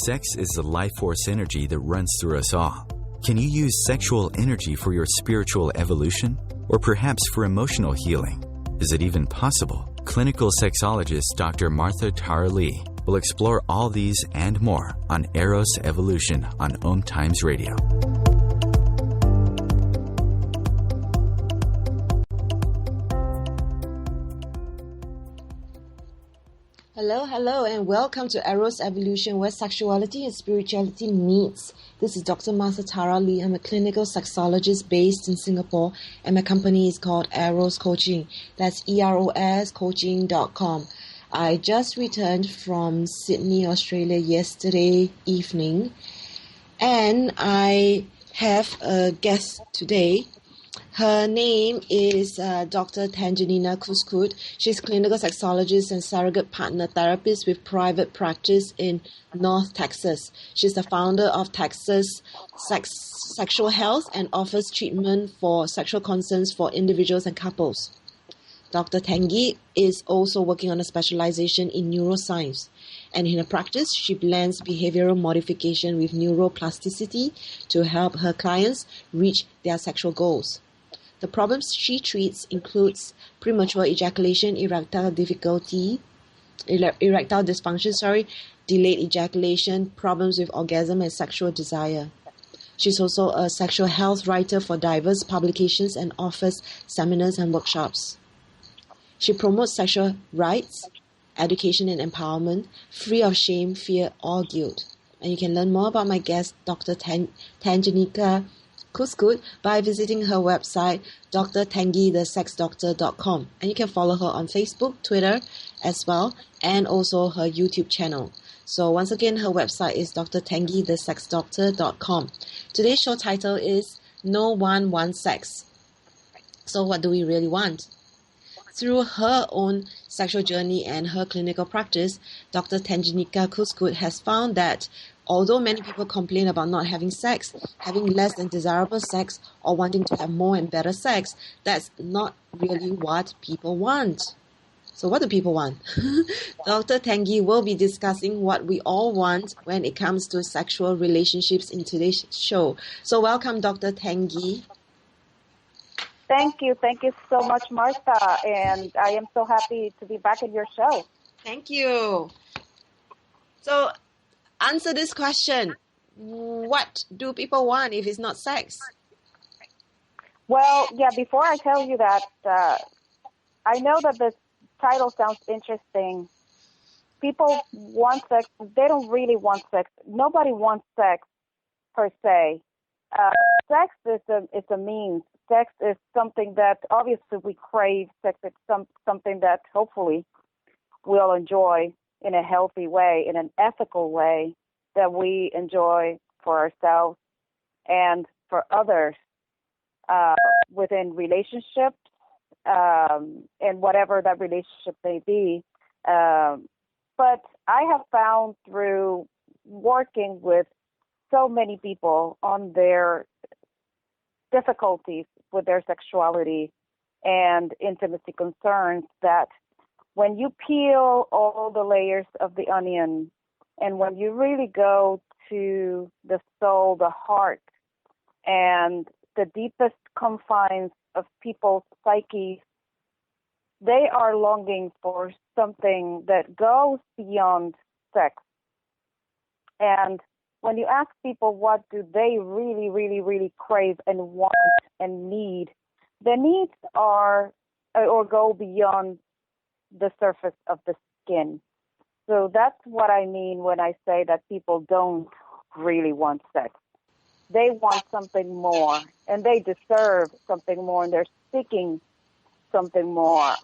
Sex is the life force energy that runs through us all. Can you use sexual energy for your spiritual evolution? Or perhaps for emotional healing? Is it even possible? Clinical sexologist Dr. Martha Tara Lee will explore all these and more on Eros Evolution on OMTimes Radio. Hello, and welcome to Eros Evolution, where sexuality and spirituality meets. This is Dr. Martha Tara Lee. I'm a clinical sexologist based in Singapore, and my company is called Eros Coaching. That's EROS coaching.com. I just returned from Sydney, Australia yesterday evening, and I have a guest today. Her name is Dr. Tanginika Cuascud. She's clinical sexologist and surrogate partner therapist with private practice in North Texas. She's the founder of Texas Sexual Health and offers treatment for sexual concerns for individuals and couples. Dr. Tangie is also working on a specialization in neuroscience. And in her practice, she blends behavioral modification with neuroplasticity to help her clients reach their sexual goals. The problems she treats includes premature ejaculation, erectile dysfunction, delayed ejaculation, problems with orgasm and sexual desire. She's also a sexual health writer for diverse publications and offers seminars and workshops. She promotes sexual rights, education and empowerment, free of shame, fear, or guilt. And you can learn more about my guest, Dr. Tanginika Cuascud, by visiting her website, drtangiethesexdoctor.com. And you can follow her on Facebook, Twitter as well, and also her YouTube channel. So once again, her website is drtangiethesexdoctor.com. Today's show title is No One Wants Sex. So what do we really want? Through her own sexual journey and her clinical practice, Dr. Tanginika Cuascud has found that although many people complain about not having sex, having less than desirable sex, or wanting to have more and better sex, that's not really what people want. So what do people want? Dr. Tangie will be discussing what we all want when it comes to sexual relationships in today's show. So welcome, Dr. Tangie. Thank you so much, Martha, and I am so happy to be back in your show. Thank you. So, answer this question. What do people want if it's not sex? Well, yeah, before I tell you that, I know that this title sounds interesting. People want sex. They don't really want sex. Nobody wants sex, per se. Sex is a means. Sex is something that obviously we crave. Sex is something that hopefully we'll enjoy in a healthy way, in an ethical way that we enjoy for ourselves and for others within relationships and whatever that relationship may be. But I have found through working with so many people on their difficulties with their sexuality and intimacy concerns that when you peel all the layers of the onion and when you really go to the soul, the heart, and the deepest confines of people's psyche, they are longing for something that goes beyond sex. And when you ask people what do they really, really, really crave and want and need, the needs are or go beyond the surface of the skin. So that's what I mean when I say that people don't really want sex. They want something more, and they deserve something more, and they're seeking something more.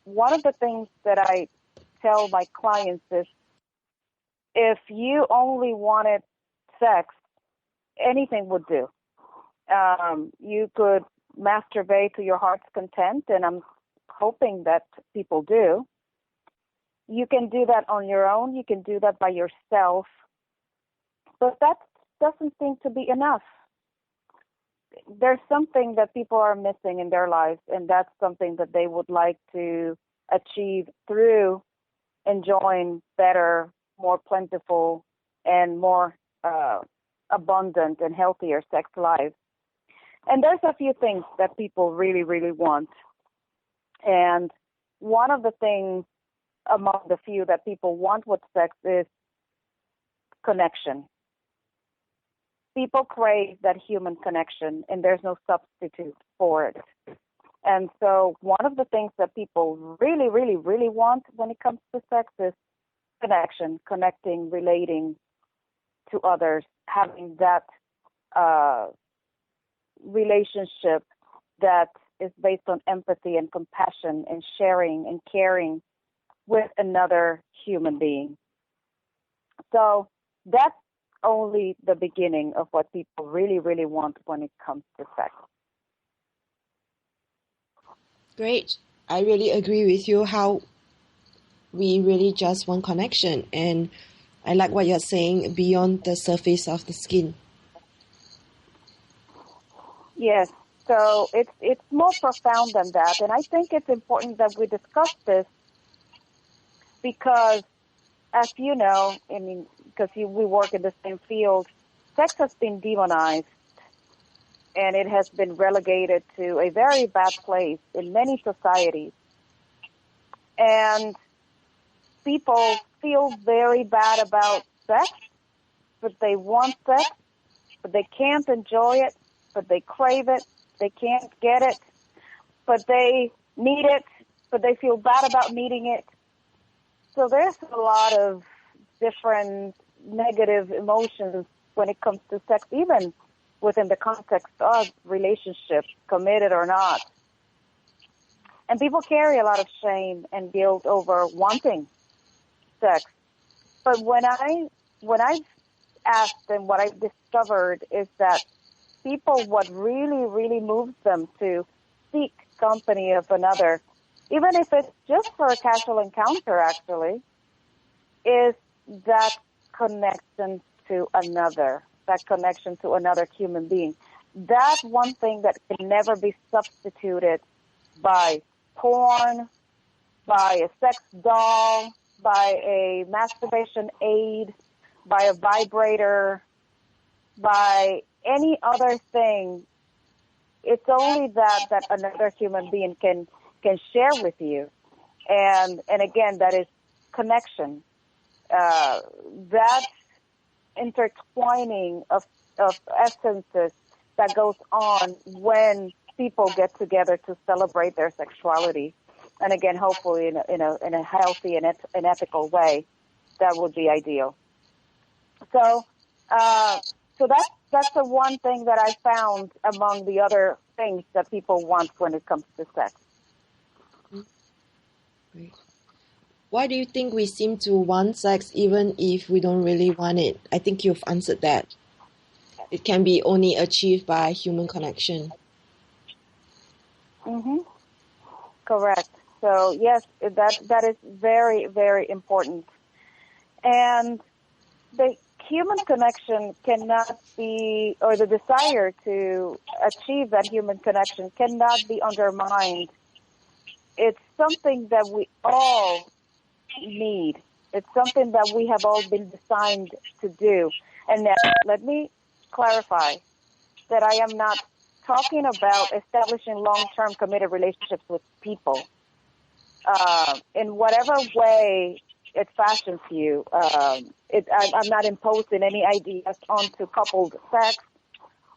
One of the things that I tell my clients is, if you only wanted sex, anything would do. You could masturbate to your heart's content, and I'm hoping that people do. You can do that on your own. You can do that by yourself. But that doesn't seem to be enough. There's something that people are missing in their lives, and that's something that they would like to achieve through enjoying better, more plentiful and more abundant and healthier sex lives. And there's a few things that people really, really want. And one of the things among the few that people want with sex is connection. People crave that human connection, and there's no substitute for it. And so one of the things that people really, really, really want when it comes to sex is connection, connecting, relating to others, having that relationship that is based on empathy and compassion and sharing and caring with another human being. So that's only the beginning of what people really, really want when it comes to sex. Great. I really agree with you how we really just want connection, and I like what you're saying, beyond the surface of the skin. Yes, so it's more profound than that, and I think it's important that we discuss this because, as you know, I mean, because we work in the same field, sex has been demonized, and it has been relegated to a very bad place in many societies. And people feel very bad about sex, but they want sex, but they can't enjoy it, but they crave it, they can't get it, but they need it, but they feel bad about needing it. So there's a lot of different negative emotions when it comes to sex, even within the context of relationships, committed or not. And people carry a lot of shame and guilt over wanting sex. But when I asked and what I discovered is that people, what really, really moves them to seek company of another, even if it's just for a casual encounter actually, is that connection to another, that connection to another human being. That's one thing that can never be substituted by porn, by a sex doll, by a masturbation aid, by a vibrator, by any other thing. It's only that another human being can share with you. And again, that is connection. That intertwining of essences that goes on when people get together to celebrate their sexuality, and again, hopefully in a healthy and ethical way, that would be ideal. So that's the one thing that I found among the other things that people want when it comes to sex. Great. Why do you think we seem to want sex even if we don't really want it? I think you've answered that. It can be only achieved by human connection. Mm-hmm. Correct. So yes, that is very, very important. And the human connection cannot be, or the desire to achieve that human connection cannot be undermined. It's something that we all need. It's something that we have all been designed to do. And now, let me clarify that I am not talking about establishing long-term committed relationships with people. In whatever way it fashions you, I'm not imposing any ideas onto coupled sex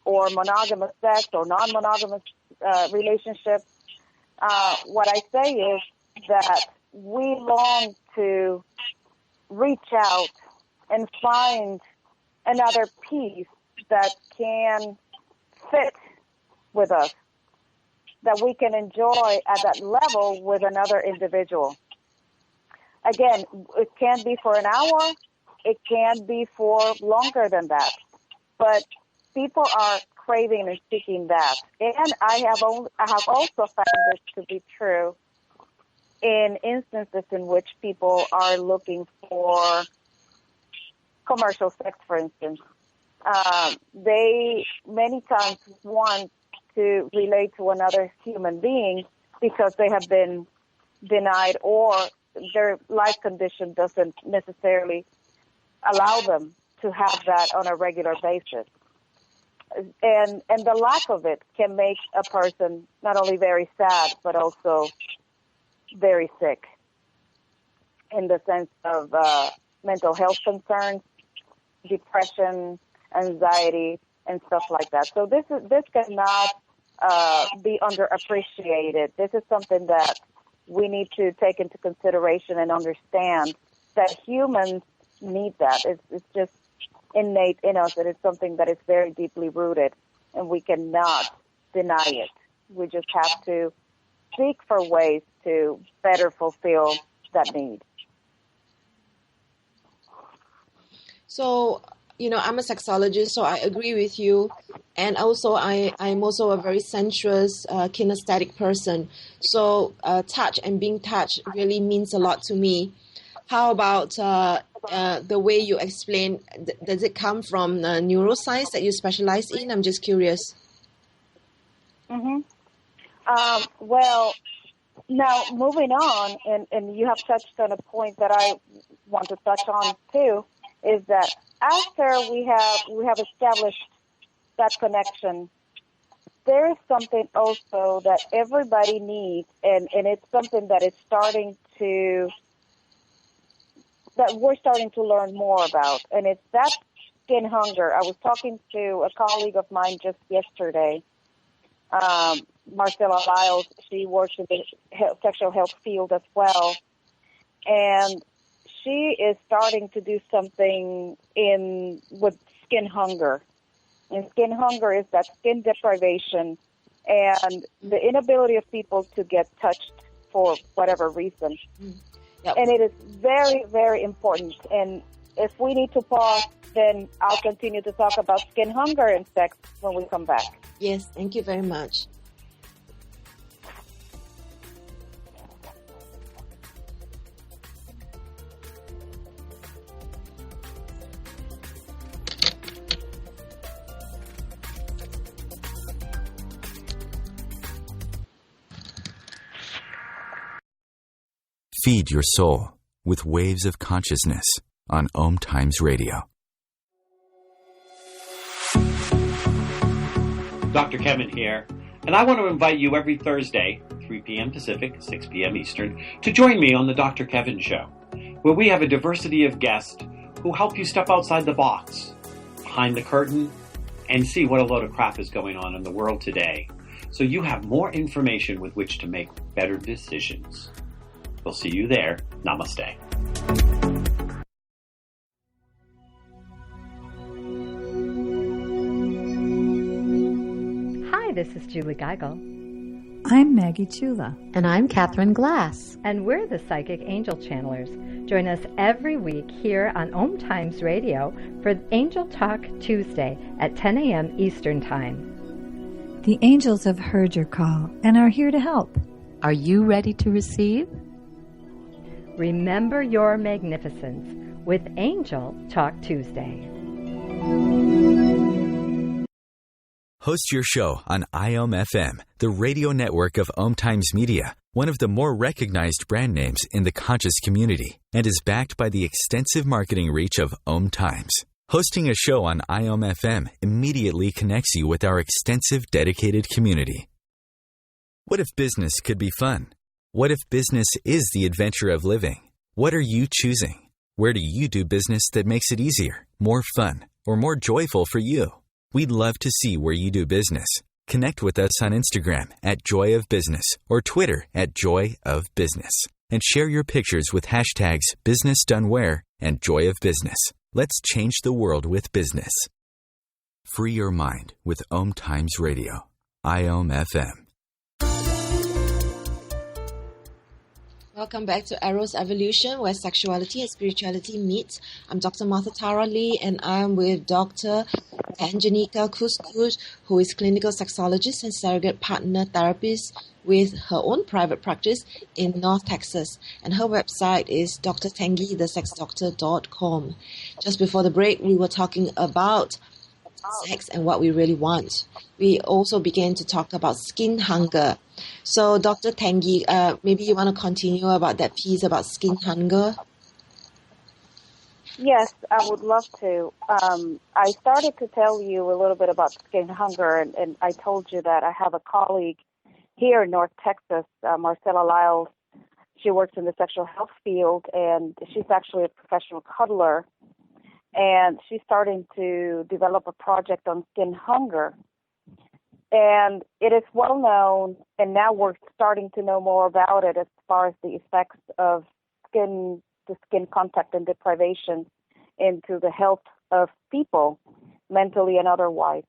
or monogamous sex or non-monogamous relationships. What I say is that we long to reach out and find another piece that can fit with us, that we can enjoy at that level with another individual. Again, it can be for an hour, it can be for longer than that, but people are craving and seeking that. And I have also found this to be true in instances in which people are looking for commercial sex, for instance. They many times want to relate to another human being because they have been denied or their life condition doesn't necessarily allow them to have that on a regular basis. And the lack of it can make a person not only very sad, but also very sick in the sense of mental health concerns, depression, anxiety, and stuff like that. So this cannot be underappreciated. This is something that we need to take into consideration and understand that humans need that. It's just innate in us, and it's something that is very deeply rooted, and we cannot deny it. We just have to seek for ways to better fulfill that need. So, I'm a sexologist, so I agree with you. And also, I'm also a very sensuous, kinesthetic person. So touch and being touched really means a lot to me. How about the way you explain? Does it come from neuroscience that you specialize in? I'm just curious. Mm-hmm. Well, now moving on, and you have touched on a point that I want to touch on too, is that after we have established that connection, there is something also that everybody needs, and it's something that we're starting to learn more about, and it's that skin hunger. I was talking to a colleague of mine just yesterday, Marcella Lyles. She works in the sexual health field as well, and she is starting to do something with skin hunger. And skin hunger is that skin deprivation and the inability of people to get touched for whatever reason. Yep. And it is very, very important. And if we need to pause, then I'll continue to talk about skin hunger and sex when we come back. Yes, thank you very much. Feed your soul with waves of consciousness on OMTimes Radio. Dr. Kevin here, and I want to invite you every Thursday, 3 p.m. Pacific, 6 p.m. Eastern, to join me on the Dr. Kevin Show, where we have a diversity of guests who help you step outside the box, behind the curtain, and see what a load of crap is going on in the world today, so you have more information with which to make better decisions. We'll see you there. Namaste. Hi, this is Julie Geigel. I'm Maggie Chula. And I'm Catherine Glass. And we're the Psychic Angel Channelers. Join us every week here on OMTimes Radio for Angel Talk Tuesday at 10 a.m. Eastern Time. The angels have heard your call and are here to help. Are you ready to receive? Remember your magnificence with Angel Talk Tuesday. Host your show on IOM-FM, the radio network of OMTimes Media, one of the more recognized brand names in the conscious community, and is backed by the extensive marketing reach of OMTimes. Hosting a show on IOM-FM immediately connects you with our extensive dedicated community. What if business could be fun? What if business is the adventure of living? What are you choosing? Where do you do business that makes it easier, more fun, or more joyful for you? We'd love to see where you do business. Connect with us on Instagram at Joy of Business or Twitter at Joy of Business. And share your pictures with hashtags BusinessDoneWhere and Joy of Business. Let's change the world with business. Free your mind with OMTimes Radio. IOM-FM. Welcome back to Eros Evolution, where sexuality and spirituality meet. I'm Dr. Martha Tara Lee, and I'm with Dr. Tanginika Cuascud, who is clinical sexologist and surrogate partner therapist with her own private practice in North Texas. And her website is drtangiethesexdoctor.com. Just before the break, we were talking about sex and what we really want. We also began to talk about skin hunger. So, Dr. Tangie, maybe you want to continue about that piece about skin hunger? Yes, I would love to. I started to tell you a little bit about skin hunger, and I told you that I have a colleague here in North Texas, Marcella Lyles. She works in the sexual health field, and she's actually a professional cuddler. And she's starting to develop a project on skin hunger. And it is well known, and now we're starting to know more about it as far as the effects of skin contact and deprivation into the health of people, mentally and otherwise.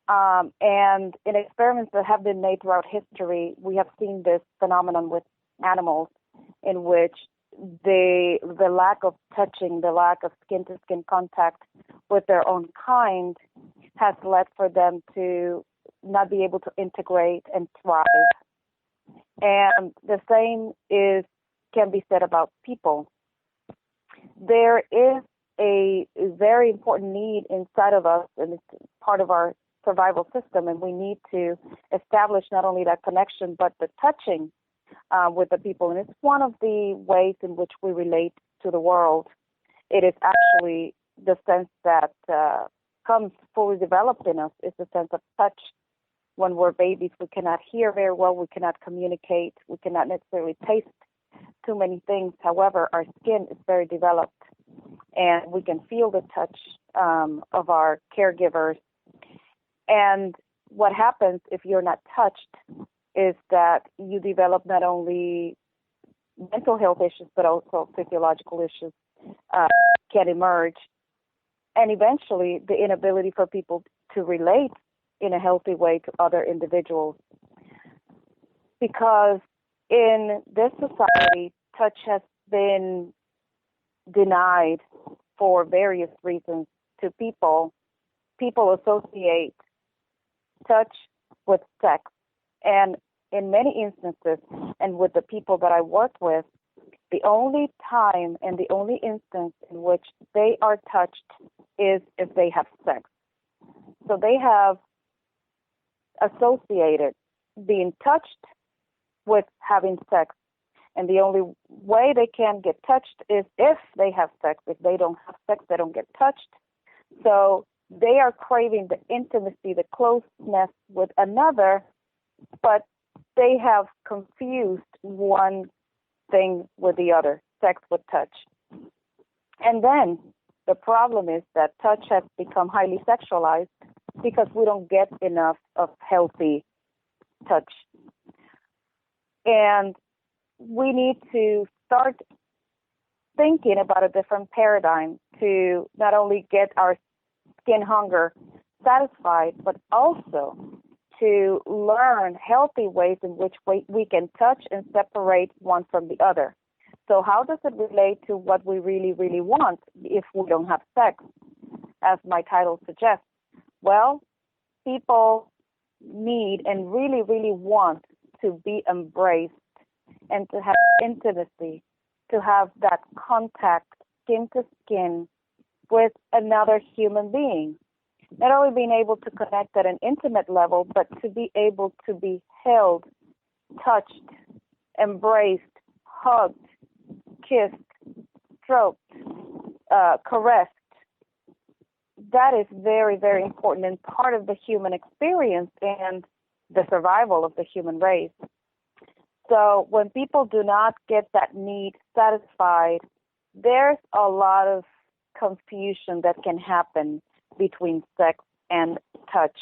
And in experiments that have been made throughout history, we have seen this phenomenon with animals in which the lack of touching, the lack of skin-to-skin contact with their own kind has led for them to not be able to integrate and thrive. And the same can be said about people. There is a very important need inside of us, and it's part of our survival system, and we need to establish not only that connection, but the touching with the people. And it's one of the ways in which we relate to the world. It is actually the sense that comes fully developed in us, is the sense of touch. When we're babies, we cannot hear very well, we cannot communicate, we cannot necessarily taste too many things. However, our skin is very developed, and we can feel the touch of our caregivers. And what happens if you're not touched is that you develop not only mental health issues, but also physiological issues can emerge. And eventually, the inability for people to relate in a healthy way to other individuals. Because in this society, touch has been denied for various reasons to people. People associate touch with sex. And in many instances, and with the people that I work with, the only time and the only instance in which they are touched is if they have sex. So they have associated being touched with having sex. And the only way they can get touched is if they have sex. If they don't have sex, they don't get touched. So they are craving the intimacy, the closeness with another, but they have confused one thing with the other, sex with touch. And then the problem is that touch has become highly sexualized because we don't get enough of healthy touch. And we need to start thinking about a different paradigm to not only get our skin hunger satisfied, but also to learn healthy ways in which we can touch and separate one from the other. So how does it relate to what we really, really want if we don't have sex, as my title suggests? Well, people need and really, really want to be embraced and to have intimacy, to have that contact, skin to skin, with another human being. Not only being able to connect at an intimate level, but to be able to be held, touched, embraced, hugged, kissed, stroked, caressed. That is very, very important and part of the human experience and the survival of the human race. So when people do not get that need satisfied, there's a lot of confusion that can happen between sex and touch.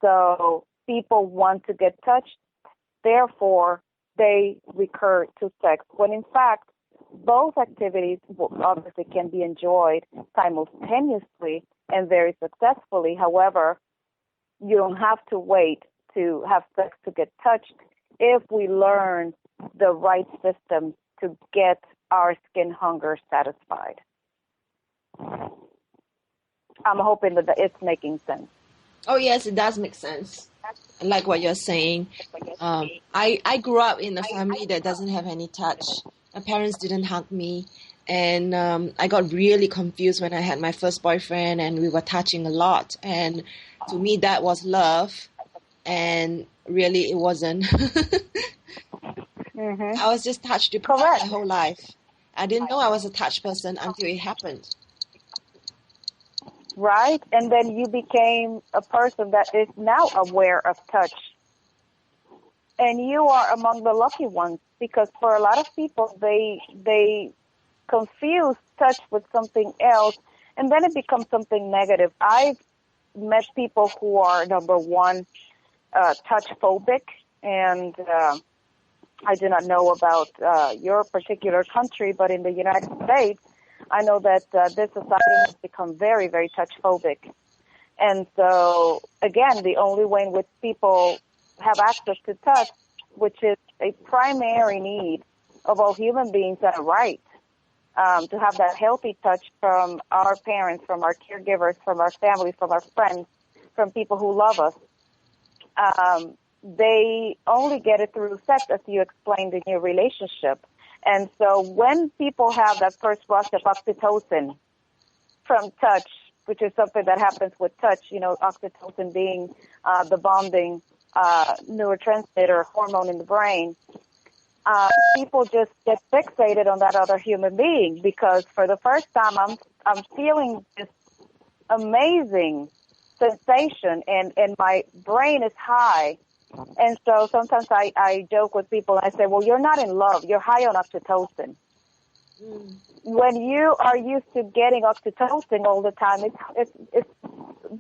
So people want to get touched, therefore they recur to sex, when in fact both activities obviously can be enjoyed simultaneously and very successfully. However, you don't have to wait to have sex to get touched if we learn the right systems to get our skin hunger satisfied. I'm hoping that it's making sense. Oh, yes, it does make sense. I like what you're saying. I grew up in a family that doesn't have any touch. My parents didn't hug me. And I got really confused when I had my first boyfriend and we were touching a lot. And to me, that was love. And really, it wasn't. I was just touch deprived my whole life. I didn't know I was a touch person until it happened. Right? And then you became a person that is now aware of touch. And you are among the lucky ones, because for a lot of people, they confuse touch with something else, and then it becomes something negative. I've met people who are, number one, touch phobic, and I do not know about your particular country, but in the United States, I know that this society has become very, very touch phobic. And so, again, the only way in which people have access to touch, which is a primary need of all human beings and a right, to have that healthy touch from our parents, from our caregivers, from our family, from our friends, from people who love us. They only get it through sex, as you explained in your relationship. And so when people have that first rush of oxytocin from touch, which is something that happens with touch, oxytocin being the bonding neurotransmitter hormone in the brain, people just get fixated on that other human being, because for the first time I'm feeling this amazing sensation, and my brain is high. And so sometimes I joke with people and I say, well, you're not in love, you're high on oxytocin. When you are used to getting oxytocin all the time, it's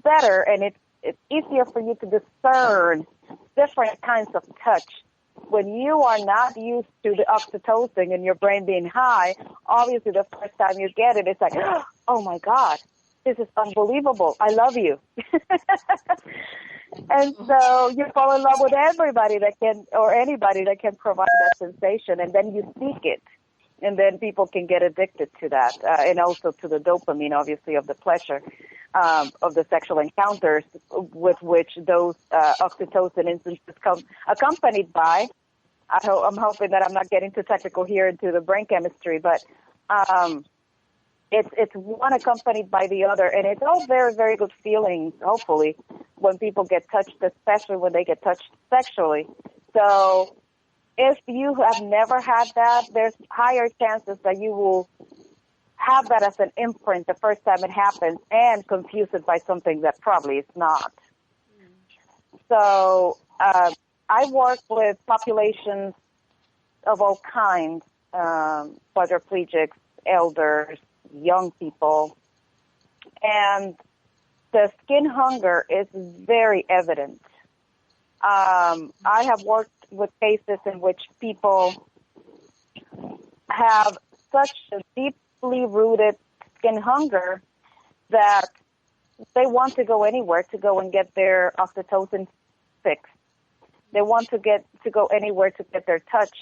better, and it's easier for you to discern different kinds of touch. When you are not used to the oxytocin and your brain being high, obviously the first time you get it, it's like, oh my God, this is unbelievable. I love you. And so you fall in love with everybody that can, or anybody that can provide that sensation, and then you seek it. And then people can get addicted to that, and also to the dopamine, obviously, of the pleasure of the sexual encounters, with which those oxytocin instances come accompanied by. I'm hoping that I'm not getting too technical here into the brain chemistry, but it's one accompanied by the other, and it's all very, very good feelings, hopefully, when people get touched, especially when they get touched sexually. So if you have never had that, there's higher chances that you will have that as an imprint the first time it happens and confuse it by something that probably is not. So I work with populations of all kinds, quadriplegics, elders, young people, and the skin hunger is very evident. I have worked with cases in which people have such a deeply rooted skin hunger that they want to go anywhere to go and get their oxytocin fix. They want to go anywhere to get their touch.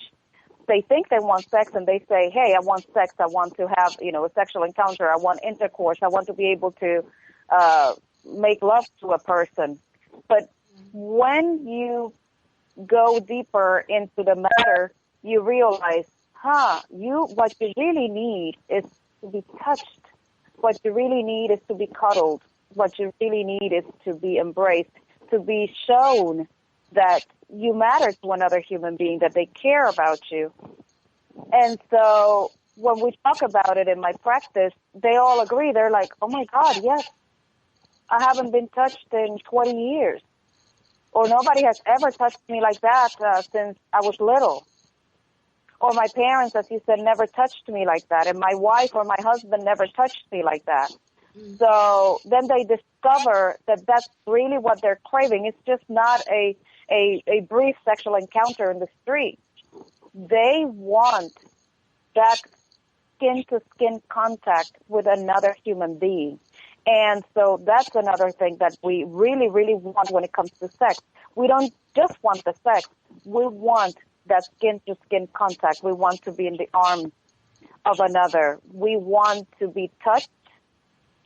They think they want sex, and they say, hey, I want sex. I want to have, a sexual encounter. I want intercourse. I want to be able to make love to a person. But when you go deeper into the matter, you realize, what you really need is to be touched. What you really need is to be cuddled. What you really need is to be embraced, to be shown that you matter to another human being, that they care about you. And so when we talk about it in my practice, they all agree. They're like, oh my God, yes, I haven't been touched in 20 years. Or nobody has ever touched me like that since I was little. Or my parents, as you said, never touched me like that. And my wife or my husband never touched me like that. So then they discover that that's really what they're craving. It's just not a brief sexual encounter in the street. They want that skin-to-skin contact with another human being. And so that's another thing that we really, really want when it comes to sex. We don't just want the sex. We want that skin-to-skin contact. We want to be in the arms of another. We want to be touched.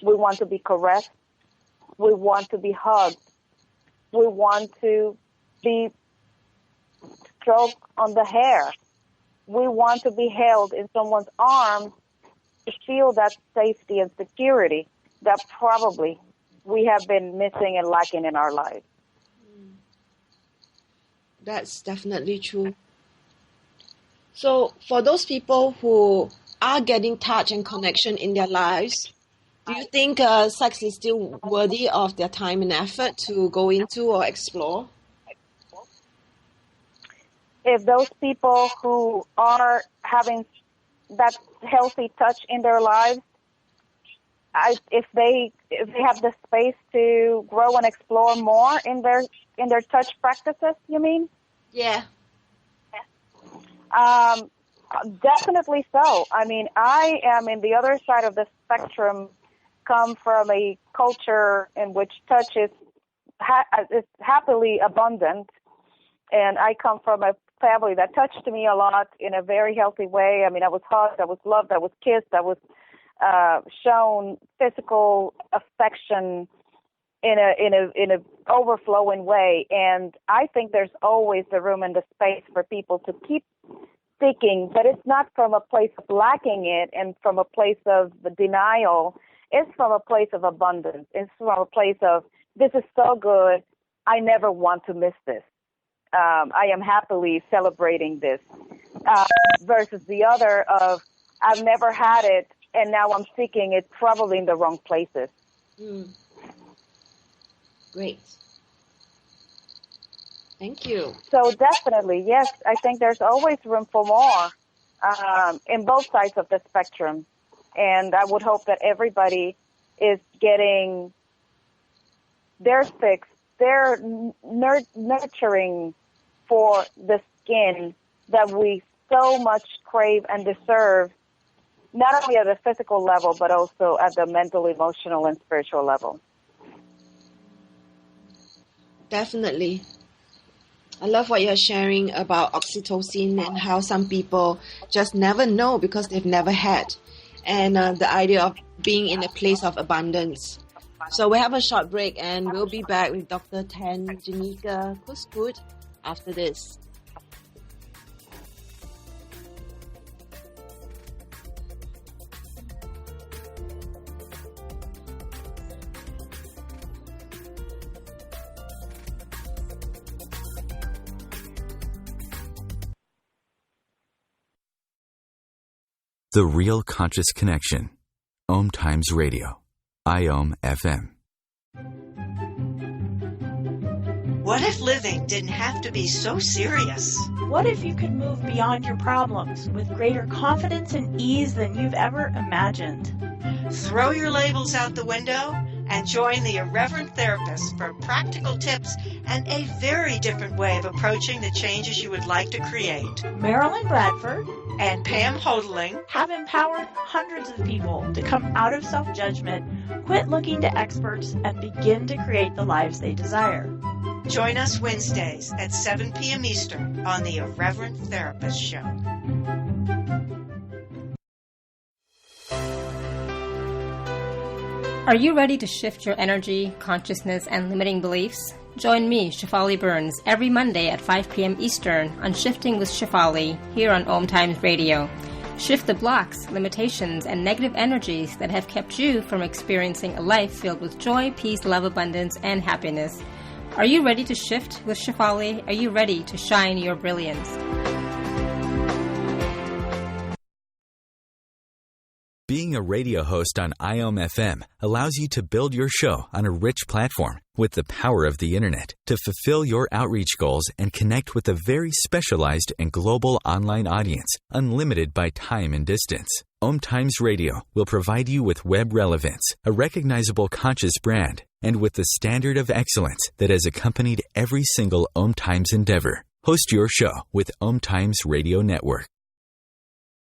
We want to be caressed. We want to be hugged. We want to be stroked on the hair. We want to be held in someone's arms to feel that safety and security that probably we have been missing and lacking in our lives. That's definitely true. So for those people who are getting touch and connection in their lives, do you think sex is still worthy of their time and effort to go into or explore? If those people who are having that healthy touch in their lives, if they have the space to grow and explore more in their touch practices, you mean? Yeah. Definitely so. I mean, I am in the other side of the spectrum, come from a culture in which touch is happily abundant, and I come from a family that touched me a lot in a very healthy way. I mean, I was hugged, I was loved, I was kissed, I was shown physical affection in a overflowing way, and I think there's always the room and the space for people to keep seeking, but it's not from a place of lacking it and from a place of denial. It's from a place of abundance. It's from a place of, this is so good, I never want to miss this. I am happily celebrating this. Versus the other of, I've never had it, and now I'm seeking it probably in the wrong places. Great. Thank you. So definitely, yes, I think there's always room for more in both sides of the spectrum. And I would hope that everybody is getting their fix, their nurturing for the skin that we so much crave and deserve, not only at the physical level, but also at the mental, emotional, and spiritual level. Definitely. I love what you're sharing about oxytocin and how some people just never know because they've never had. And the idea of being in a place of abundance. So we'll have a short break and we'll be back with Dr. Tanginika Cuascud after this. The Real Conscious Connection. OMTimes Radio. IOM FM. What if living didn't have to be so serious? What if you could move beyond your problems with greater confidence and ease than you've ever imagined? Throw your labels out the window and join the Irreverent Therapist for practical tips and a very different way of approaching the changes you would like to create. Marilyn Bradford and Pam Hodling have empowered hundreds of people to come out of self-judgment, quit looking to experts, and begin to create the lives they desire. Join us Wednesdays at 7 p.m. Eastern on the Irreverent Therapist Show. Are you ready to shift your energy, consciousness, and limiting beliefs? Join me, Shefali Burns, every Monday at 5 p.m. Eastern on Shifting with Shefali here on OMTimes Radio. Shift the blocks, limitations, and negative energies that have kept you from experiencing a life filled with joy, peace, love, abundance, and happiness. Are you ready to shift with Shefali? Are you ready to shine your brilliance? Being a radio host on IOM FM allows you to build your show on a rich platform with the power of the internet to fulfill your outreach goals and connect with a very specialized and global online audience, unlimited by time and distance. OMTimes Radio will provide you with web relevance, a recognizable conscious brand, and with the standard of excellence that has accompanied every single OMTimes endeavor. Host your show with OMTimes Radio Network.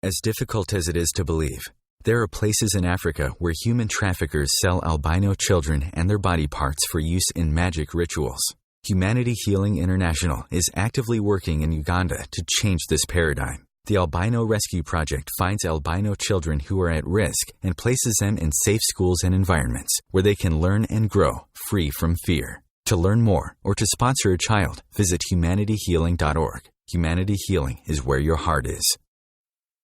As difficult as it is to believe, there are places in Africa where human traffickers sell albino children and their body parts for use in magic rituals. Humanity Healing International is actively working in Uganda to change this paradigm. The Albino Rescue Project finds albino children who are at risk and places them in safe schools and environments where they can learn and grow free from fear. To learn more or to sponsor a child, visit humanityhealing.org. Humanity Healing is where your heart is.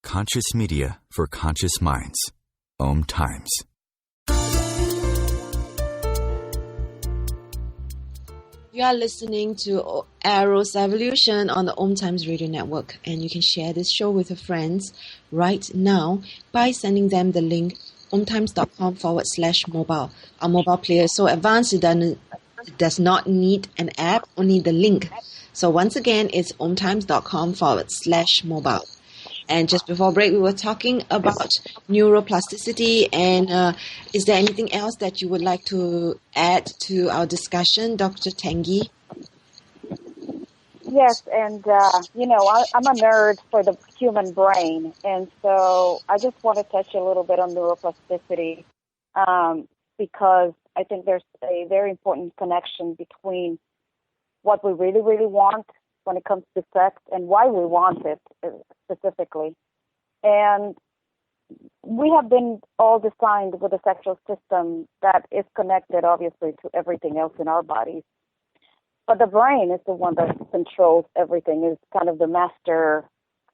Conscious media for conscious minds. OMTimes. You are listening to Arrow's Evolution on the OMTimes Radio Network, and you can share this show with your friends right now by sending them the link omtimes.com/mobile. Our mobile player is so advanced it does not need an app, only the link. So once again, it's omtimes.com/mobile. And just before break, we were talking about neuroplasticity. And is there anything else that you would like to add to our discussion, Dr. Tangie? Yes, and, I'm a nerd for the human brain. And so I just want to touch a little bit on neuroplasticity because I think there's a very important connection between what we really, really want when it comes to sex and why we want it specifically. And we have been all designed with a sexual system that is connected, obviously, to everything else in our bodies. But the brain is the one that controls everything, is kind of the master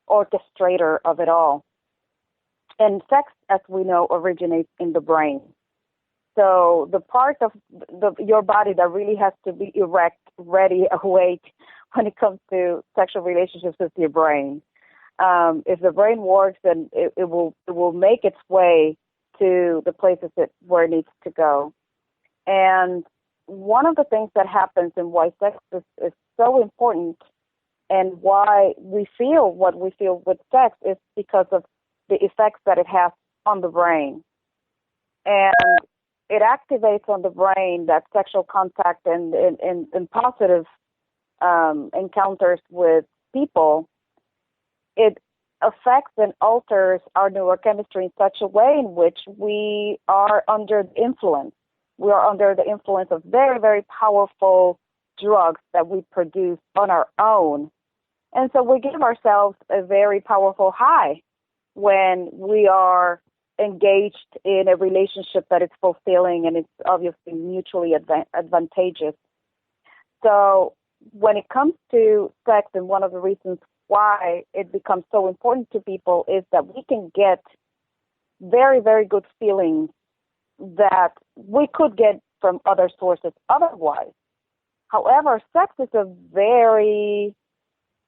orchestrator of it all. And sex, as we know, originates in the brain. So the part of your body that really has to be erect, ready, awake when it comes to sexual relationships is your brain. If the brain works, then it will make its way to the places where it needs to go. And one of the things that happens and why sex is so important and why we feel what we feel with sex is because of the effects that it has on the brain. And it activates on the brain that sexual contact and positive encounters with people. It affects and alters our neurochemistry in such a way in which we are under influence. We are under the influence of very, very powerful drugs that we produce on our own. And so we give ourselves a very powerful high when we are engaged in a relationship that is fulfilling and it's obviously mutually advantageous. So when it comes to sex, and one of the reasons why it becomes so important to people is that we can get very, very good feelings that we could get from other sources otherwise. However, sex is a very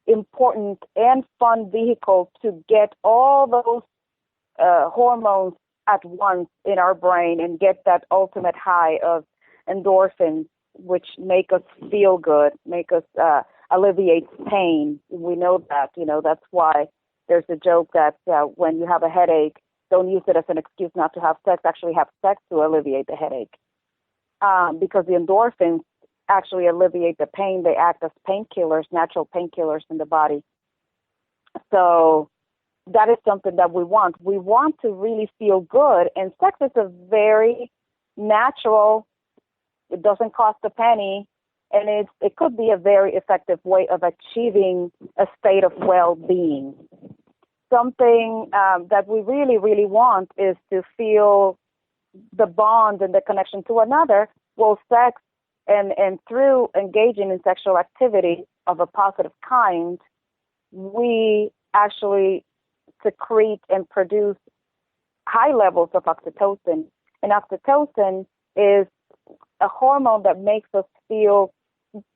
important and fun vehicle to get all those hormones at once in our brain and get that ultimate high of endorphins, which make us feel good, make us alleviate pain. We know that, that's why there's a joke that when you have a headache, don't use it as an excuse not to have sex, actually have sex to alleviate the headache. Because the endorphins actually alleviate the pain. They act as painkillers, natural painkillers in the body. So that is something that we want. We want to really feel good, and sex is a very natural, it doesn't cost a penny, and it could be a very effective way of achieving a state of well-being. Something that we really, really want is to feel the bond and the connection to another. Well, sex and through engaging in sexual activity of a positive kind, we actually secrete and produce high levels of oxytocin. And oxytocin is a hormone that makes us feel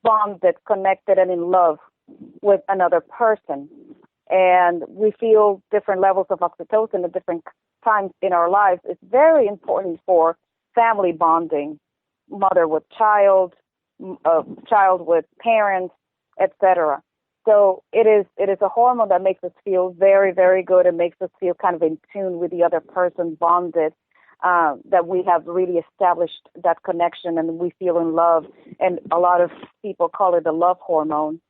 bonded, connected, and in love with another person. And we feel different levels of oxytocin at different times in our lives. It's very important for family bonding, mother with child, child with parents, etc. So it is a hormone that makes us feel very, very good and makes us feel kind of in tune with the other person, bonded, that we have really established that connection and we feel in love. And a lot of people call it the love hormone.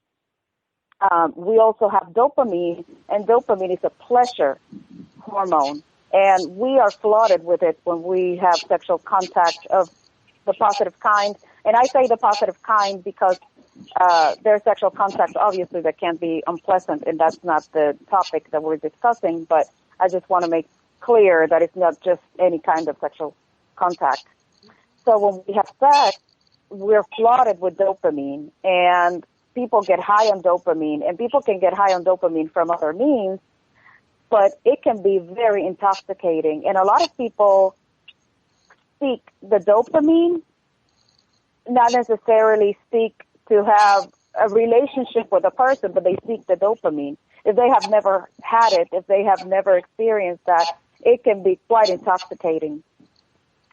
We also have dopamine, and dopamine is a pleasure hormone. And we are flooded with it when we have sexual contact of the positive kind. And I say the positive kind because there's sexual contact, obviously, that can be unpleasant, and that's not the topic that we're discussing. But I just want to make clear that it's not just any kind of sexual contact. So when we have sex, we're flooded with dopamine, and people get high on dopamine, and people can get high on dopamine from other means, but it can be very intoxicating. And a lot of people seek the dopamine, not necessarily seek to have a relationship with a person, but they seek the dopamine. If they have never had it, if they have never experienced that, it can be quite intoxicating.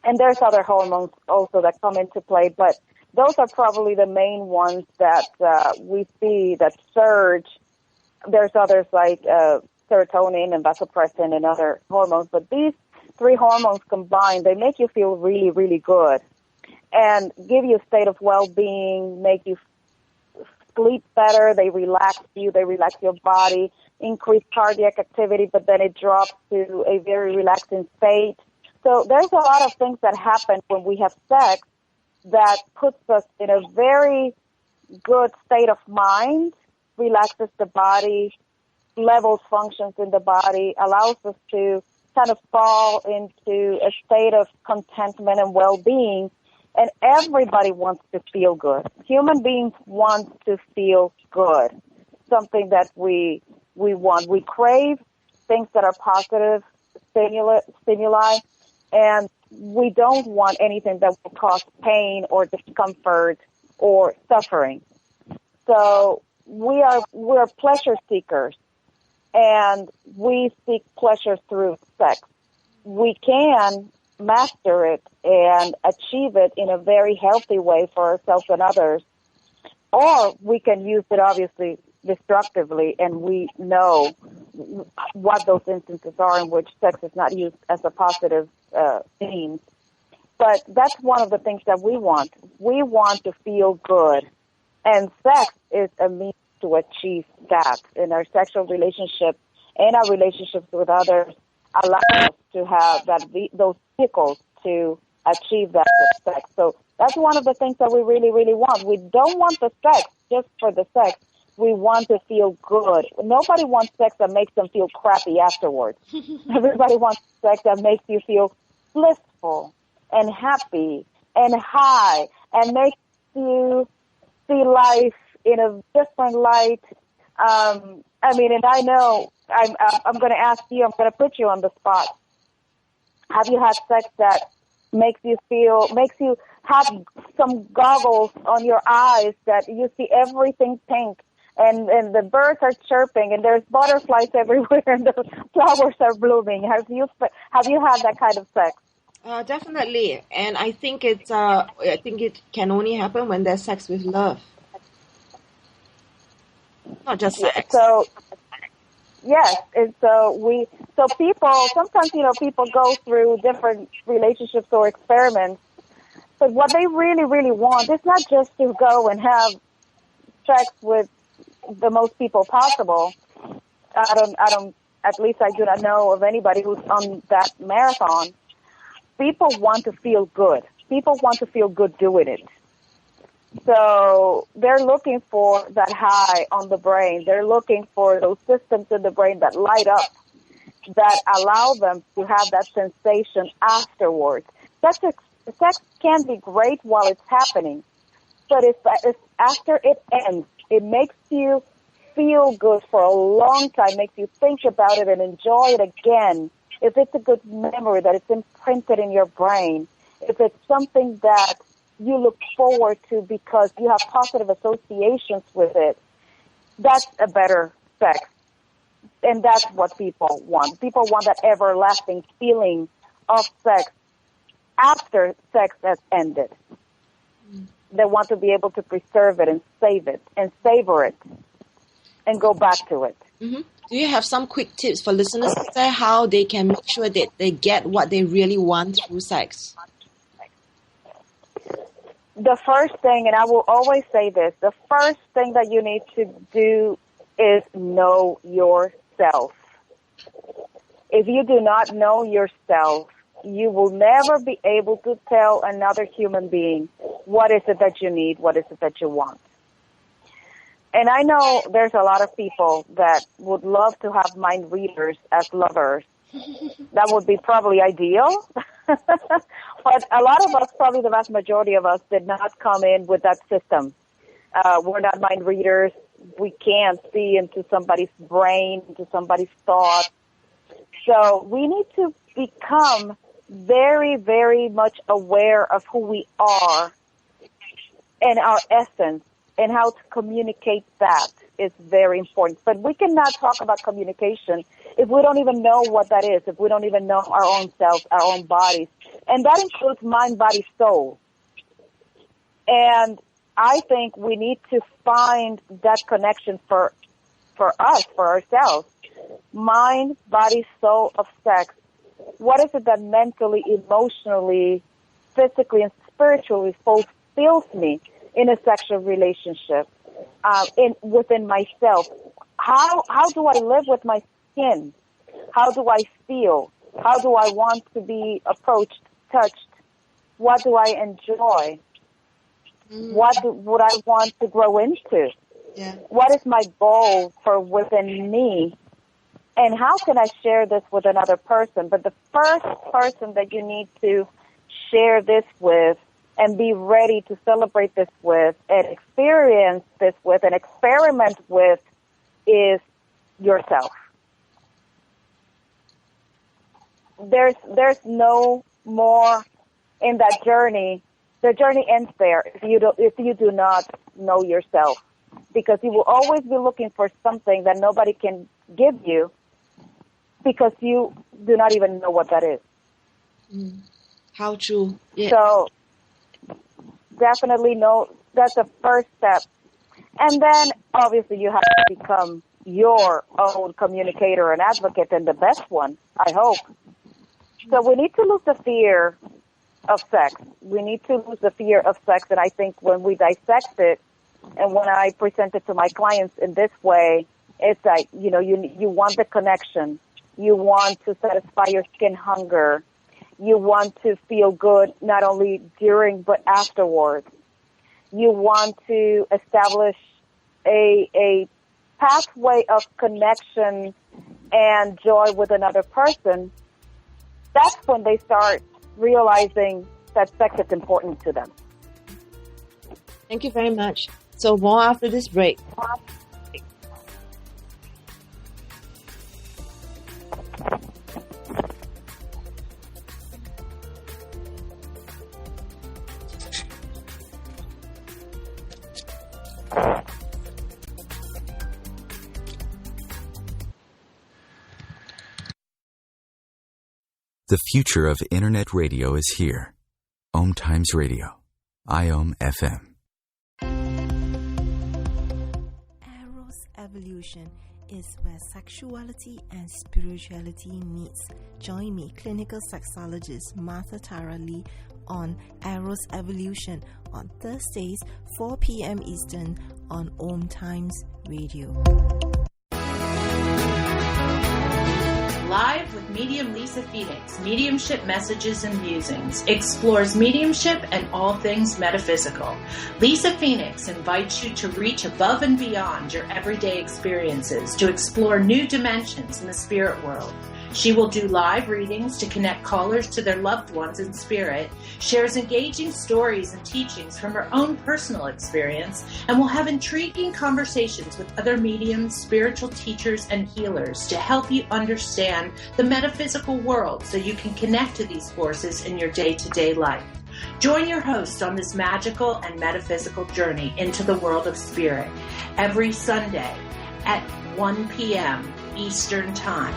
And there's other hormones also that come into play, but those are probably the main ones that we see that surge. There's others like serotonin and vasopressin and other hormones, but these three hormones combined, they make you feel really, really good and give you a state of well-being, make you sleep better, they relax you, they relax your body, increase cardiac activity, but then it drops to a very relaxing state. So there's a lot of things that happen when we have sex that puts us in a very good state of mind, relaxes the body, levels functions in the body, allows us to kind of fall into a state of contentment and well-being. And everybody wants to feel good. Human beings want to feel good, something that we want. We crave things that are positive stimuli, and we don't want anything that will cause pain or discomfort or suffering. So we're pleasure seekers, and we seek pleasure through sex. We can master it and achieve it in a very healthy way for ourselves and others, or we can use it obviously destructively, and we know what those instances are in which sex is not used as a positive means. But that's one of the things that we want. We want to feel good, and sex is a means to achieve that in our sexual relationships and our relationships with others. Allow us to have those vehicles to achieve that with sex. So that's one of the things that we really, really want. We don't want the sex just for the sex. We want to feel good. Nobody wants sex that makes them feel crappy afterwards. Everybody wants sex that makes you feel blissful and happy and high and makes you see life in a different light. And I know I'm going to ask you, I'm going to put you on the spot. Have you had sex that makes you have some goggles on your eyes that you see everything pink and the birds are chirping and there's butterflies everywhere and the flowers are blooming? Have you had that kind of sex? Definitely. And I think it can only happen when there's sex with love. Not just sex. So, yes, and so sometimes, people go through different relationships or experiments, but what they really, really want is not just to go and have sex with the most people possible. At least I do not know of anybody who's on that marathon. People want to feel good. People want to feel good doing it. So they're looking for that high on the brain. They're looking for those systems in the brain that light up, that allow them to have that sensation afterwards. Sex can be great while it's happening, but if after it ends, it makes you feel good for a long time, makes you think about it and enjoy it again. If it's a good memory that it's imprinted in your brain, if it's something that you look forward to because you have positive associations with it, that's a better sex. And that's what people want. People want that everlasting feeling of sex after sex has ended. They want to be able to preserve it and save it and savor it and go back to it. Mm-hmm. Do you have some quick tips for listeners to say how they can make sure that they get what they really want through sex? The first thing, and I will always say this, the first thing that you need to do is know yourself. If you do not know yourself, you will never be able to tell another human being what is it that you need, what is it that you want. And I know there's a lot of people that would love to have mind readers as lovers. That would be probably ideal. But a lot of us, probably the vast majority of us, did not come in with that system. We're not mind readers. We can't see into somebody's brain, into somebody's thoughts. So we need to become very, very much aware of who we are and our essence and how to communicate that is very important. But we cannot talk about communication if we don't even know what that is, if we don't even know our own selves, our own bodies. And that includes mind, body, soul. And I think we need to find that connection for us, for ourselves. Mind, body, soul of sex. What is it that mentally, emotionally, physically, and spiritually fulfills me in a sexual relationship, within myself? How do I live with my skin? How do I feel? How do I want to be approached, touched? What do I enjoy? What would I want to grow into? Yeah. What is my goal for within me? And how can I share this with another person? But the first person that you need to share this with and be ready to celebrate this with and experience this with and experiment with is yourself. There's no more in that journey. The journey ends there if you do not know yourself, because you will always be looking for something that nobody can give you because you do not even know what that is. How true. Yeah. So definitely know that's the first step. And then obviously you have to become your own communicator and advocate, and the best one, I hope. So we need to lose the fear of sex. We need to lose the fear of sex. And I think when we dissect it and when I present it to my clients in this way, it's like, you want the connection. You want to satisfy your skin hunger. You want to feel good not only during but afterwards. You want to establish a pathway of connection and joy with another person. That's when they start realizing that sex is important to them. Thank you very much. So more after this break. The future of Internet radio is here. OMTimes Radio. IOM FM. Eros Evolution is where sexuality and spirituality meets. Join me, clinical sexologist Martha Tara Lee, on Eros Evolution on Thursdays, 4 p.m. Eastern on OMTimes Radio. Live with medium Lisa Phoenix, Mediumship Messages and Musings, explores mediumship and all things metaphysical. Lisa Phoenix invites you to reach above and beyond your everyday experiences, to explore new dimensions in the spirit world. She will do live readings to connect callers to their loved ones in spirit, shares engaging stories and teachings from her own personal experience, and will have intriguing conversations with other mediums, spiritual teachers, and healers to help you understand the metaphysical world so you can connect to these forces in your day-to-day life. Join your host on this magical and metaphysical journey into the world of spirit every Sunday at 1 p.m. Eastern Time.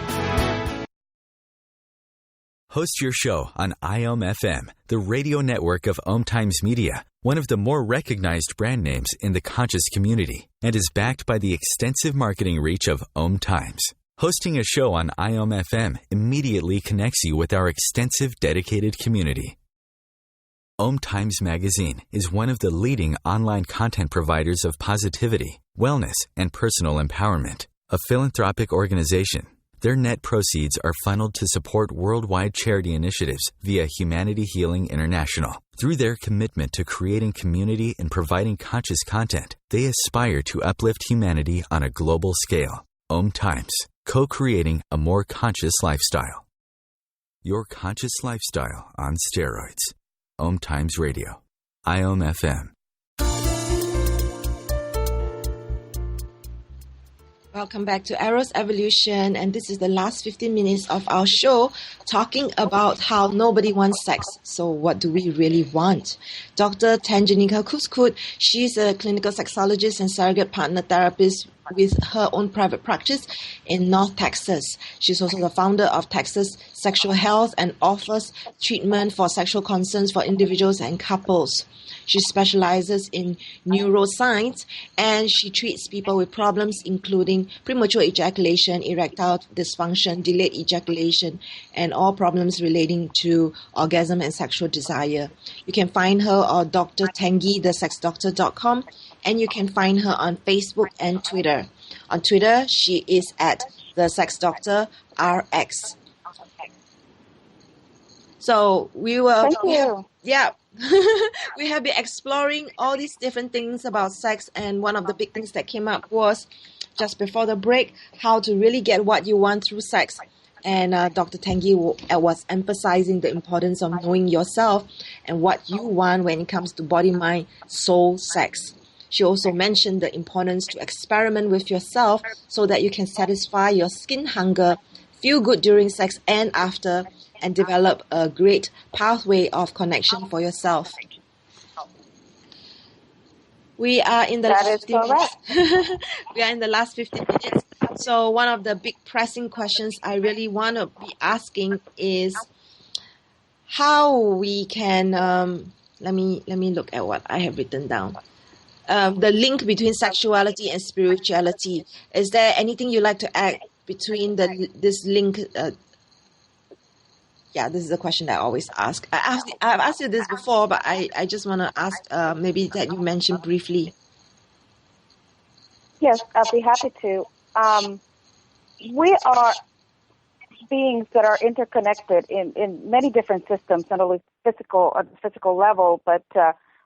Host your show on IOM FM, the radio network of OMTimes Media, one of the more recognized brand names in the conscious community, and is backed by the extensive marketing reach of OMTimes. Hosting a show on IOM FM immediately connects you with our extensive dedicated community. OMTimes Magazine is one of the leading online content providers of positivity, wellness, and personal empowerment, a philanthropic organization. Their net proceeds are funneled to support worldwide charity initiatives via Humanity Healing International. Through their commitment to creating community and providing conscious content, they aspire to uplift humanity on a global scale. OMTimes, co-creating a more conscious lifestyle. Your conscious lifestyle on steroids. OMTimes Radio. IOM FM. Welcome back to Eros Evolution, and this is the last 15 minutes of our show talking about how nobody wants sex. So what do we really want? Dr. Tanginika Cuascud, she's a clinical sexologist and surrogate partner therapist with her own private practice in North Texas. She's also the founder of Texas Sexual Health and offers treatment for sexual concerns for individuals and couples. She specializes in neuroscience, and she treats people with problems including premature ejaculation, erectile dysfunction, delayed ejaculation, and all problems relating to orgasm and sexual desire. You can find her on Dr. Tangie, thesexdoctor.com, and you can find her on Facebook and Twitter. On Twitter, she is at thesexdoctorRX. So we will. Thank you. We have been exploring all these different things about sex, and one of the big things that came up was just before the break, how to really get what you want through sex. And Dr. Tangie was emphasizing the importance of knowing yourself and what you want when it comes to body, mind, soul, sex. She also mentioned the importance to experiment with yourself so that you can satisfy your skin hunger, feel good during sex and after, and develop a great pathway of connection for yourself. We are in the last 15 minutes. We are in the last 15 minutes. So one of the big pressing questions I really want to be asking is how we can, let me look at what I have written down. The link between sexuality and spirituality. Is there anything you'd like to add between this link? This is a question that I always ask. I've asked you this before, but I just want to ask maybe that you mentioned briefly. Yes, I'll be happy to. We are beings that are interconnected in many different systems, not only physical at the physical level, but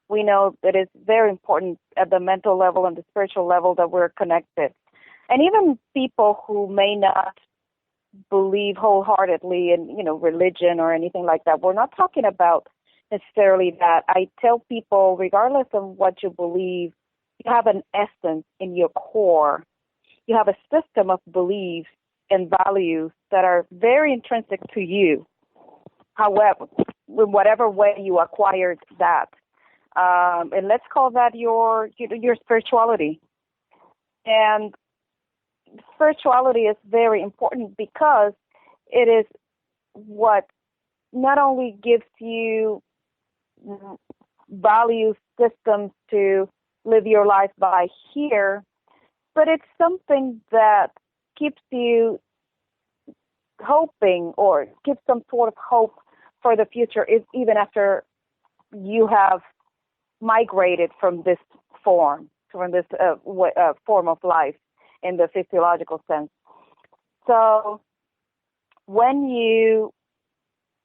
we know that it's very important at the mental level and the spiritual level that we're connected. And even people who may not believe wholeheartedly in, religion or anything like that. We're not talking about necessarily that. I tell people, regardless of what you believe, you have an essence in your core. You have a system of beliefs and values that are very intrinsic to you. However, in whatever way you acquired that, and let's call that your spirituality. And spirituality is very important because it is what not only gives you value systems to live your life by here, but it's something that keeps you hoping or gives some sort of hope for the future, even after you have migrated from this form of life in the physiological sense. So when you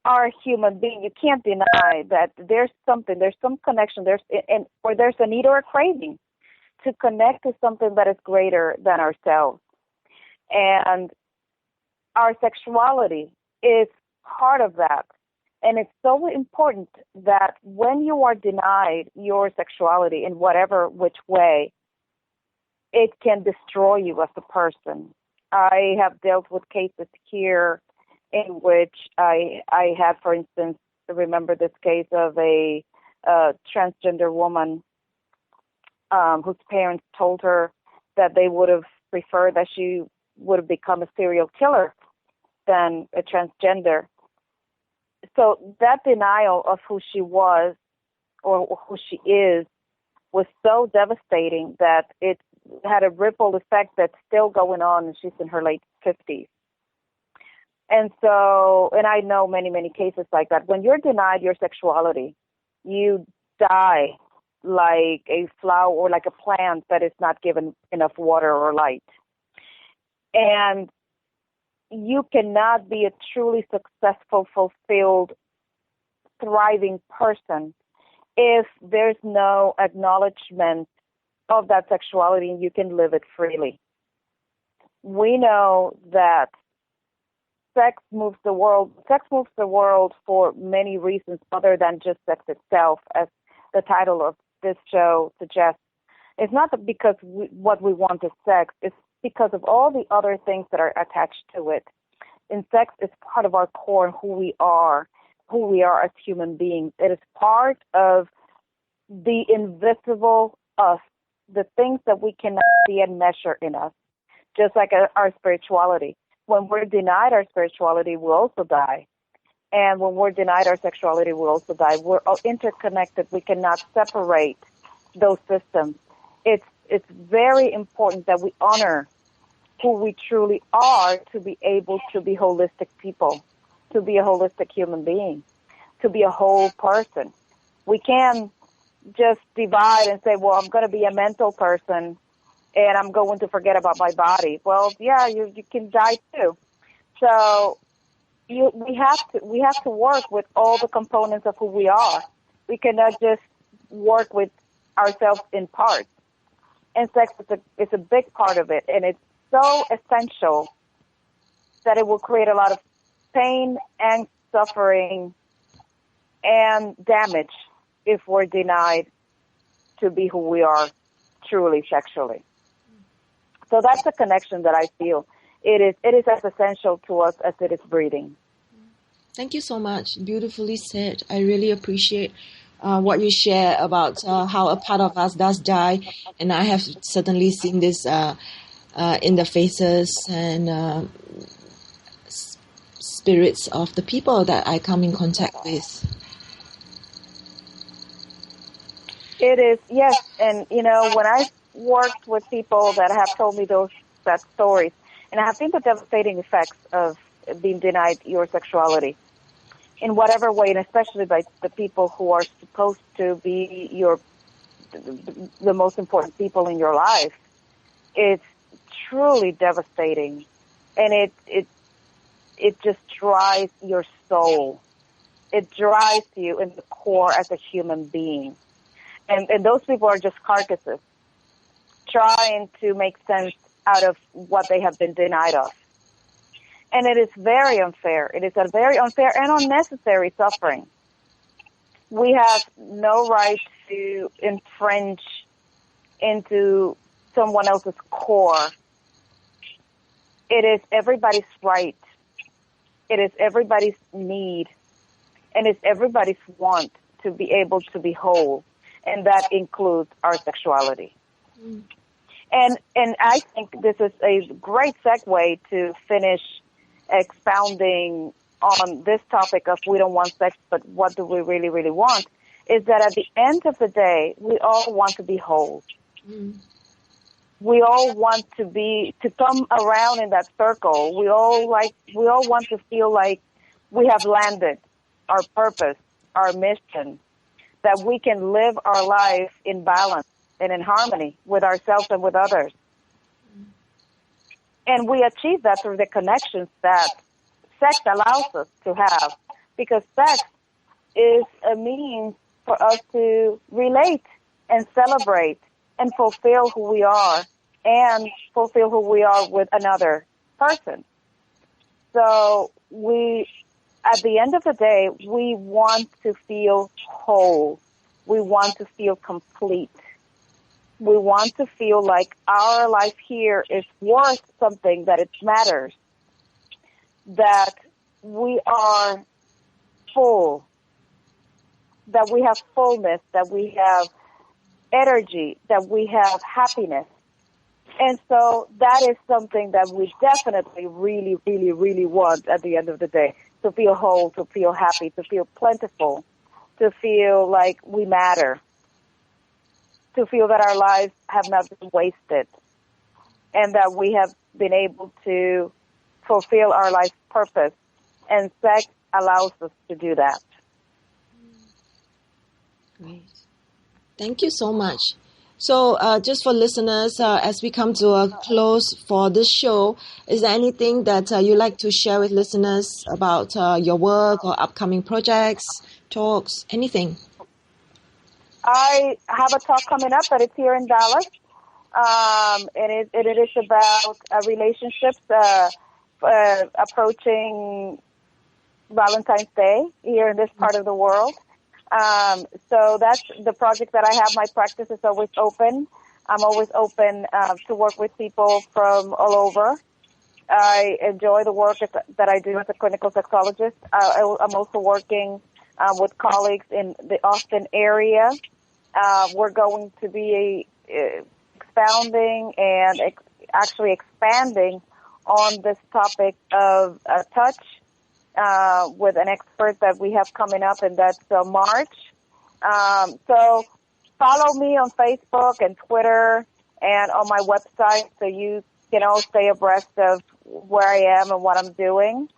are a human being, you can't deny that there's some connection, there's a need or a craving to connect to something that is greater than ourselves. And our sexuality is part of that. And it's so important that when you are denied your sexuality in whatever which way, it can destroy you as a person. I have dealt with cases here in which I had, for instance, remember this case of a transgender woman whose parents told her that they would have preferred that she would have become a serial killer than a transgender. So that denial of who she was or who she is was so devastating that it had a ripple effect that's still going on, and she's in her late 50s. And so, and I know many, many cases like that. When you're denied your sexuality, you die like a flower or like a plant that is not given enough water or light. And you cannot be a truly successful, fulfilled, thriving person if there's no acknowledgement of that sexuality and you can live it freely. We know that sex moves the world. Sex moves the world for many reasons other than just sex itself, as the title of this show suggests. It's not because what we want is sex. It's because of all the other things that are attached to it. And sex is part of our core and who we are as human beings. It is part of the invisible us, the things that we cannot see and measure in us, just like our spirituality. When we're denied our spirituality, we also die. And when we're denied our sexuality, we also die. We're all interconnected. We cannot separate those systems. It's very important that we honor who we truly are to be able to be holistic people, to be a holistic human being, to be a whole person. We can't just divide and say, well, I'm going to be a mental person and I'm going to forget about my body. Well, yeah, you can die too. So we have to work with all the components of who we are. We cannot just work with ourselves in parts. And sex is a big part of it, and it's so essential that it will create a lot of pain and suffering and damage if we're denied to be who we are truly sexually. So that's a connection that I feel. It is as essential to us as it is breathing. Thank you so much. Beautifully said. I really appreciate what you share about how a part of us does die. And I have certainly seen this in the faces and spirits of the people that I come in contact with. It is, yes. And, when I worked with people that have told me that stories, and I have seen the devastating effects of being denied your sexuality in whatever way, and especially by the people who are supposed to be the most important people in your life. It's truly devastating, and it just drives your soul. It drives you in the core as a human being. And those people are just carcasses trying to make sense out of what they have been denied of. And it is very unfair. It is a very unfair and unnecessary suffering. We have no right to infringe into someone else's core. It is everybody's right. It is everybody's need. And it's everybody's want to be able to be whole. And that includes our sexuality. Mm. And I think this is a great segue to finish expounding on this topic of we don't want sex, but what do we really, really want, is that at the end of the day, we all want to be whole. Mm. We all want to come around in that circle. We all want to feel like we have landed our purpose, our mission, that we can live our life in balance and in harmony with ourselves and with others. And we achieve that through the connections that sex allows us to have, because sex is a means for us to relate and celebrate and fulfill who we are and fulfill who we are with another person. So at the end of the day, we want to feel whole. We want to feel complete. We want to feel like our life here is worth something, that it matters, that we are full, that we have fullness, that we have energy, that we have happiness. And so that is something that we definitely really, really, really want at the end of the day, to feel whole, to feel happy, to feel plentiful, to feel like we matter, to feel that our lives have not been wasted and that we have been able to fulfill our life's purpose. And sex allows us to do that. Great. Thank you so much. So just for listeners, as we come to a close for this show, is there anything that you'd like to share with listeners about your work or upcoming projects, talks, anything? I have a talk coming up, but it's here in Dallas, and it is about relationships approaching Valentine's Day here in this part of the world. So that's the project that I have. My practice is always open. I'm always open to work with people from all over. I enjoy the work that I do as a clinical sexologist. I'm also working with colleagues in the Austin area. We're going to be expounding and actually expanding on this topic of touch with an expert that we have coming up, and that's March. So follow me on Facebook and Twitter and on my website so you can all stay abreast of where I am and what I'm doing.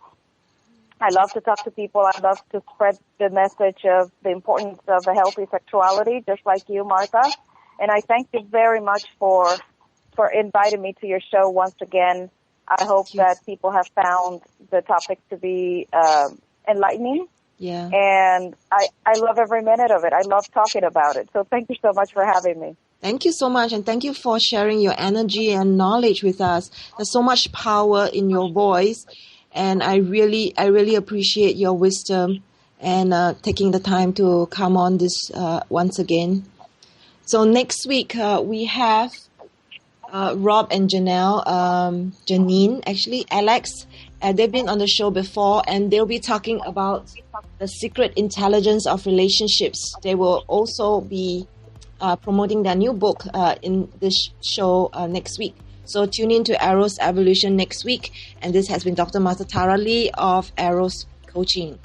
I love to talk to people. I love to spread the message of the importance of a healthy sexuality, just like you, Martha. And I thank you very much for inviting me to your show once again. I hope that people have found the topic to be enlightening. Yeah. And I love every minute of it. I love talking about it. So thank you so much for having me. Thank you so much, and thank you for sharing your energy and knowledge with us. There's so much power in your voice, and I really appreciate your wisdom and taking the time to come on this once again. So next week we have Rob and Janine, actually Alex. They've been on the show before, and they'll be talking about the secret intelligence of relationships. They will also be promoting their new book in this show next week. So tune in to Eros Evolution next week. And this has been Dr. Master Tara Lee of Eros Coaching.